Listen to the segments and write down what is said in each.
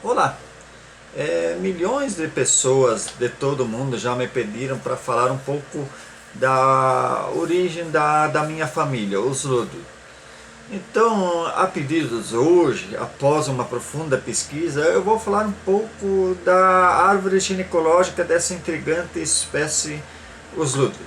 Olá! Milhões de pessoas de todo mundo já me pediram para falar um pouco da origem da minha família, os Ludwig. Então, a pedidos hoje, após uma profunda pesquisa, eu vou falar um pouco da árvore ginecológica dessa intrigante espécie, os Ludwig.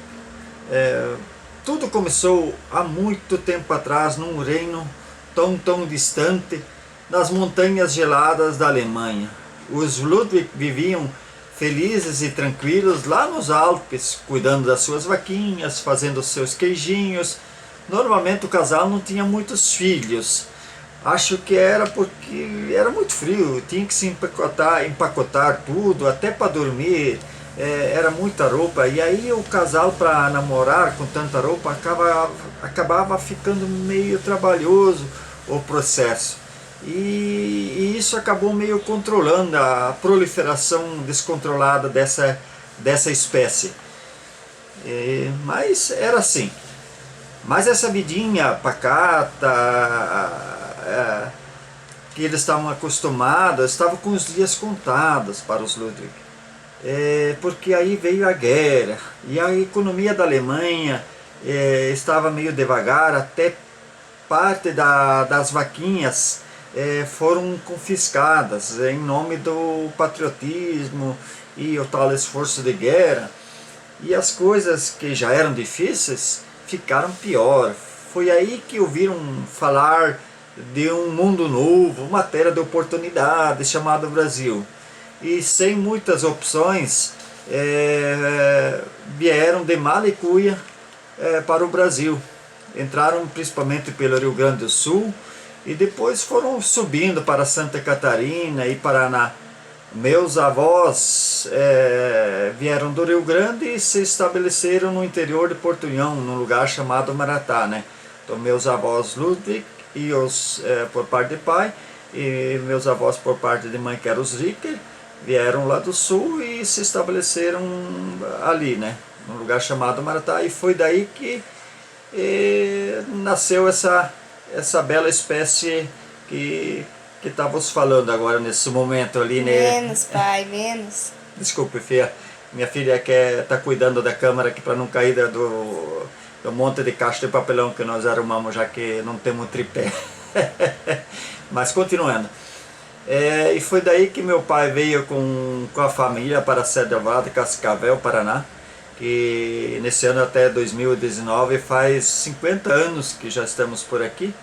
Tudo começou há muito tempo atrás, num reino tão distante, nas montanhas geladas da Alemanha. Os Ludwig viviam felizes e tranquilos lá nos Alpes, cuidando das suas vaquinhas, fazendo seus queijinhos. Normalmente o casal não tinha muitos filhos. Acho que era porque era muito frio, tinha que se empacotar tudo, até para dormir, era muita roupa. E aí o casal, para namorar com tanta roupa, acabava ficando meio trabalhoso o processo. E isso acabou meio controlando a proliferação descontrolada dessa espécie. Mas era assim. Mas essa vidinha pacata, que eles estavam acostumados, estava com os dias contados para os Ludwig. Porque aí veio a guerra, e a economia da Alemanha estava meio devagar, até parte das vaquinhas foram confiscadas em nome do patriotismo e o tal esforço de guerra. E as coisas que já eram difíceis ficaram pior. Foi aí que ouviram falar de um mundo novo, uma terra de oportunidades chamado Brasil. E sem muitas opções, vieram de mala e cuia para o Brasil. Entraram principalmente pelo Rio Grande do Sul e depois foram subindo para Santa Catarina e Paraná. Meus avós vieram do Rio Grande e se estabeleceram no interior de Portunhão, num lugar chamado Maratá, né? Então meus avós Ludwig e por parte de pai, e meus avós por parte de mãe, que eram os Ricker, vieram lá do sul e se estabeleceram ali, né? Num lugar chamado Maratá, e foi daí que nasceu essa bela espécie que estávamos falando agora nesse momento ali, né? Menos, pai, menos. Desculpe, filha. Minha filha tá cuidando da câmera aqui para não cair do monte de caixa de papelão que nós arrumamos, já que não temos tripé. Mas continuando. E foi daí que meu pai veio com a família para Sede Alvada, Cascavel, Paraná, que nesse ano até 2019 faz 50 anos que já estamos por aqui.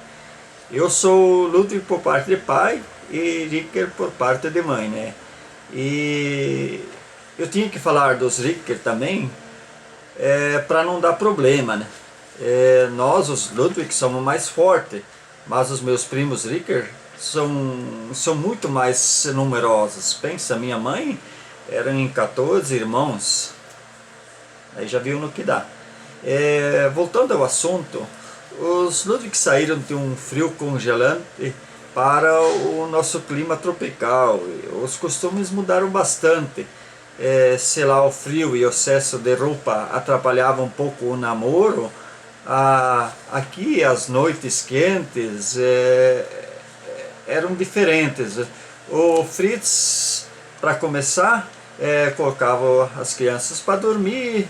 Eu sou Ludwig por parte de pai e Ricker por parte de mãe, né? E eu tinha que falar dos Ricker também, para não dar problema, né? Nós, os Ludwig, somos mais fortes, mas os meus primos Ricker são muito mais numerosos. Pensa, minha mãe eram em 14 irmãos, aí já viu no que dá. Voltando ao assunto, os Ludwig saíram de um frio congelante para o nosso clima tropical. Os costumes mudaram bastante. Sei lá, o frio e o excesso de roupa atrapalhavam um pouco o namoro. Aqui as noites quentes eram diferentes. O Fritz, para começar, colocava as crianças para dormir,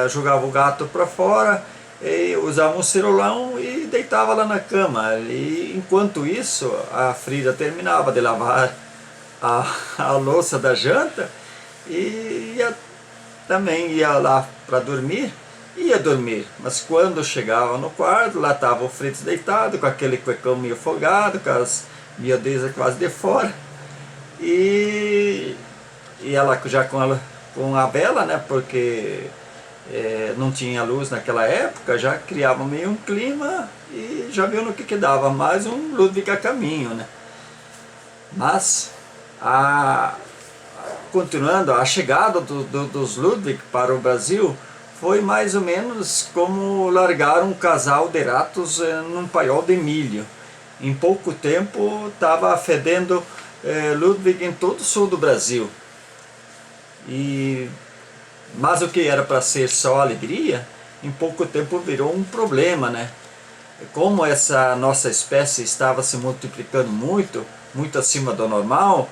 jogava o gato para fora, e usava um cerolão e deitava lá na cama. E enquanto isso, a Frida terminava de lavar a louça da janta e também ia lá para dormir. Ia dormir, mas quando chegava no quarto, lá estava o Fritz deitado, com aquele cuecão meio folgado, com as miudezas quase de fora, e ela já com a vela, né, porque não tinha luz naquela época, já criava meio um clima, e já viu no que dava, mais um Ludwig a caminho, né. Mas, continuando, a chegada dos Ludwig para o Brasil foi mais ou menos como largar um casal de ratos num paiol de milho. Em pouco tempo estava fedendo Ludwig em todo o sul do Brasil. Mas o que era para ser só alegria, em pouco tempo virou um problema, né? como essa nossa espécie estava se multiplicando muito, muito acima do normal,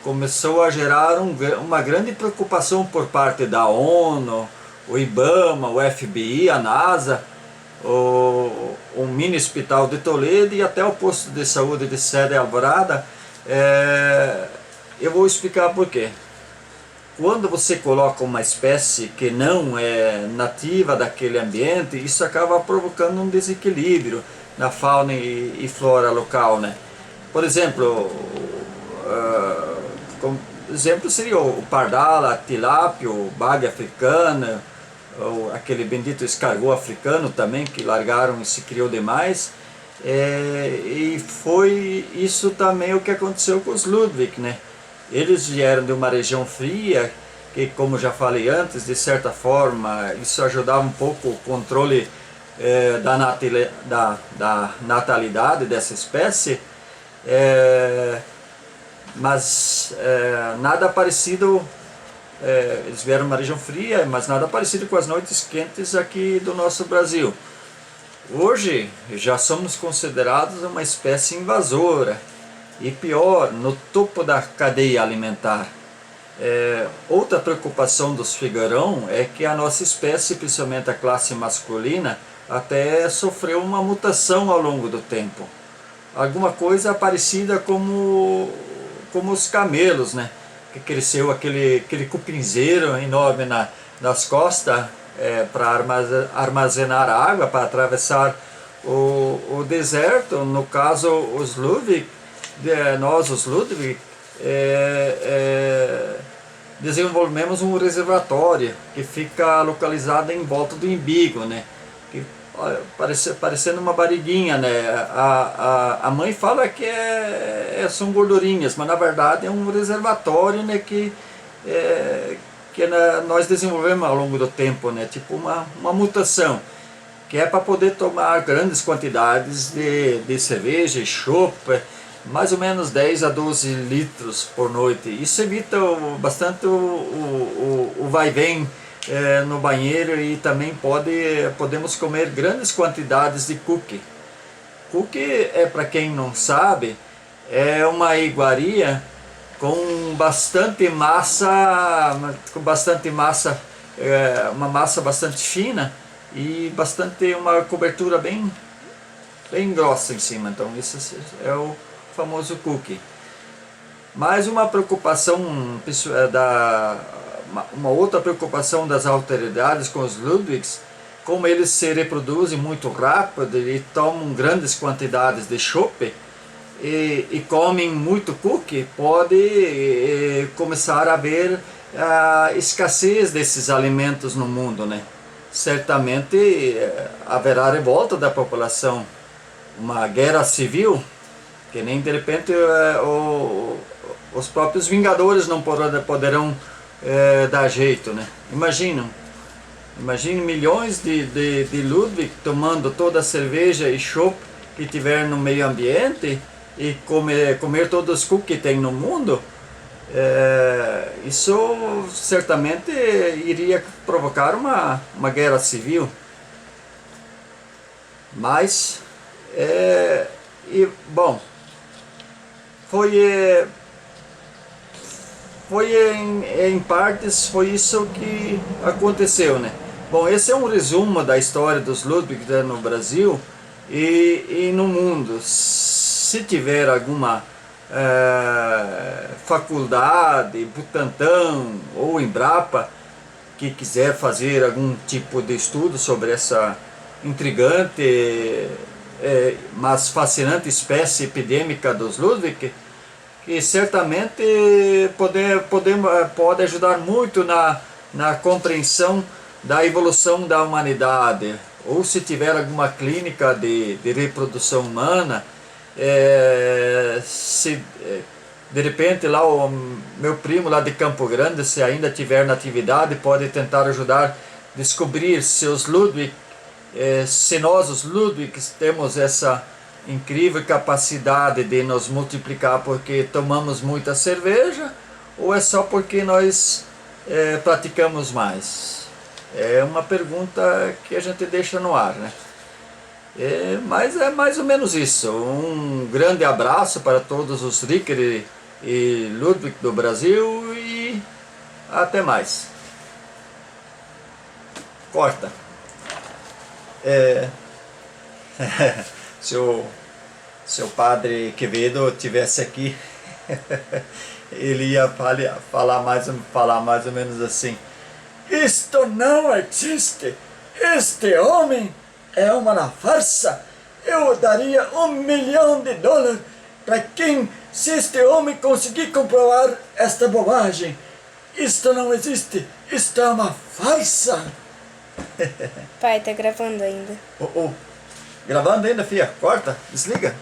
começou a gerar uma grande preocupação por parte da ONU, o IBAMA, o FBI, a NASA, o mini hospital de Toledo e até o posto de saúde de Sede Alvorada. Eu vou explicar por quê. Quando você coloca uma espécie que não é nativa daquele ambiente, isso acaba provocando um desequilíbrio na fauna e flora local, né? Por exemplo, como exemplo seria o pardal, a tilápia, o bague africana, aquele bendito escargot africano também, que largaram e se criou demais. E foi isso também o que aconteceu com os Ludwig, né? Eles vieram de uma região fria, que, como já falei antes, de certa forma isso ajudava um pouco o controle da natalidade dessa espécie, mas nada parecido. Eles vieram de uma região fria, mas nada parecido com as noites quentes aqui do nosso Brasil. Hoje já somos considerados uma espécie invasora e pior, no topo da cadeia alimentar. Outra preocupação dos figueirão é que a nossa espécie, principalmente a classe masculina, até sofreu uma mutação ao longo do tempo. Alguma coisa parecida como os camelos, né? Que cresceu aquele cupinzeiro enorme nas costas para armazenar água, para atravessar o deserto. No caso, os Ludwig, nós os Ludwig, desenvolvemos um reservatório que fica localizado em volta do umbigo, né? Que, parecendo uma barriguinha, né? A mãe fala que são gordurinhas, mas na verdade é um reservatório, né? Que nós desenvolvemos ao longo do tempo, né? Tipo uma mutação, que é para poder tomar grandes quantidades de cerveja e chopp, mais ou menos 10 a 12 litros por noite. Isso evita bastante o vai e vem no banheiro, e também podemos comer grandes quantidades de cookie. Cookie, para quem não sabe, é uma iguaria com bastante massa, uma massa bastante fina e uma cobertura bem grossa em cima. Então isso é o famoso cookie. Mais uma preocupação uma outra preocupação das autoridades com os Ludwigs, como eles se reproduzem muito rápido e tomam grandes quantidades de chope e comem muito cookie, pode começar a haver a escassez desses alimentos no mundo, né? Certamente haverá revolta da população, uma guerra civil, que nem de repente os próprios Vingadores não poderão dar jeito, né? Imagine milhões de Ludwig tomando toda a cerveja e chopp que tiver no meio ambiente e comer todos os cookies que tem no mundo. Isso certamente iria provocar uma guerra civil. Mas bom, foi em partes foi isso que aconteceu, né? Bom, esse é um resumo da história dos Ludwig no Brasil e no mundo. Se tiver alguma faculdade, Butantan ou Embrapa que quiser fazer algum tipo de estudo sobre essa intrigante mas fascinante espécie epidêmica dos Ludwig, que certamente pode ajudar muito na compreensão da evolução da humanidade, ou se tiver alguma clínica de reprodução humana, se de repente lá o meu primo lá de Campo Grande, se ainda tiver na atividade, pode tentar ajudar a descobrir se os Ludwig, se nós os Ludwig temos essa incrível capacidade de nos multiplicar porque tomamos muita cerveja, ou é só porque nós praticamos mais? É uma pergunta que a gente deixa no ar, né? Mas é mais ou menos isso. Um grande abraço para todos os Ricker e Ludwig do Brasil e até mais. Corta. Se o padre Quevedo tivesse aqui, ele ia falar mais ou menos assim: isto não existe, este homem é uma farsa, eu daria $1 milhão para quem, se este homem conseguir comprovar esta bobagem. Isto não existe, isto é uma farsa. Pai, tá gravando ainda. Gravando ainda, filha? Corta, desliga.